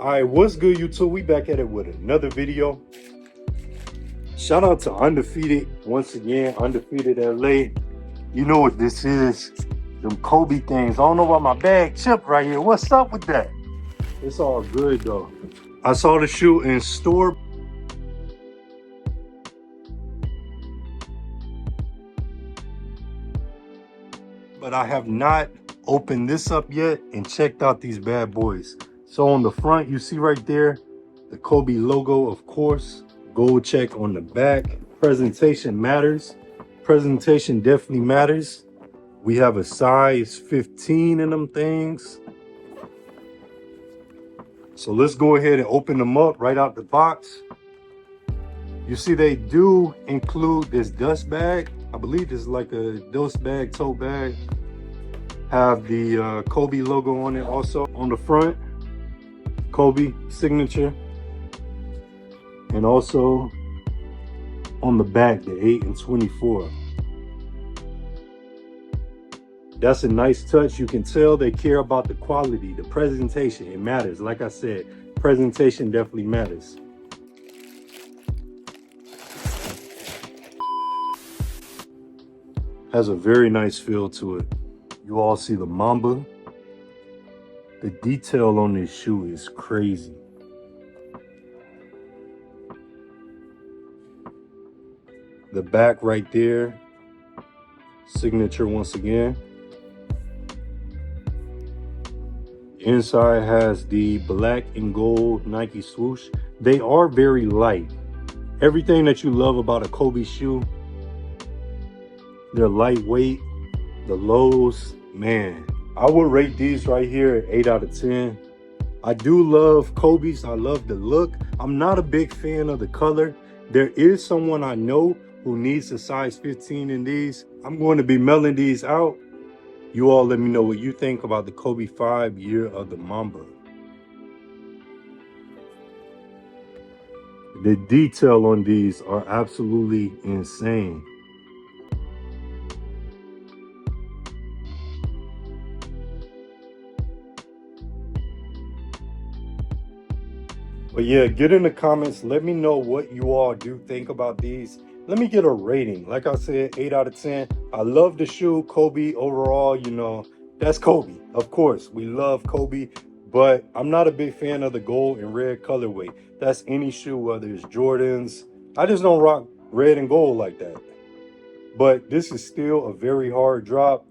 All right, what's good, YouTube? We back at it with another video. Shout out to Undefeated once again, Undefeated LA. You know what this is? Them Kobe things. I don't know why my bag chipped right here. What's up with that? It's all good though. I saw the shoe in store. But I have not opened this up yet and checked out these bad boys. So on the front, you see right there, the Kobe logo, of course. Gold check on the back. Presentation matters. Presentation definitely matters. We have a size 15 in them things. So let's go ahead and open them up right out the box. You see they do include this dust bag. I believe it's like a dust bag, tote bag. Have the Kobe logo on it also on the front. Kobe signature. And also on the back, the 8 and 24. That's a nice touch. You can tell they care about the quality, the presentation. It matters. Like I said, presentation definitely matters. Has a very nice feel to it. You all see the Mamba. The detail on this shoe is crazy. The back right there, signature once again. Inside has the black and gold Nike swoosh. They are very light. Everything that you love about a Kobe shoe. They're lightweight. The lows, man, I would rate these right here at 8 out of 10. I do love Kobe's. I love the look. I'm not a big fan of the color. There is someone I know who needs a size 15 in these. I'm going to be mailing these out. You all let me know what you think about the Kobe 5 Year of the Mamba. The detail on these are absolutely insane. But yeah, get in the comments. Let me know what you all do think about these. Let me get a rating. Like I said, 8 out of 10. I love the shoe. Kobe overall, you know, that's Kobe. Of course, we love Kobe. But I'm not a big fan of the gold and red colorway. That's any shoe, whether it's Jordans. I just don't rock red and gold like that. But this is still a very hard drop.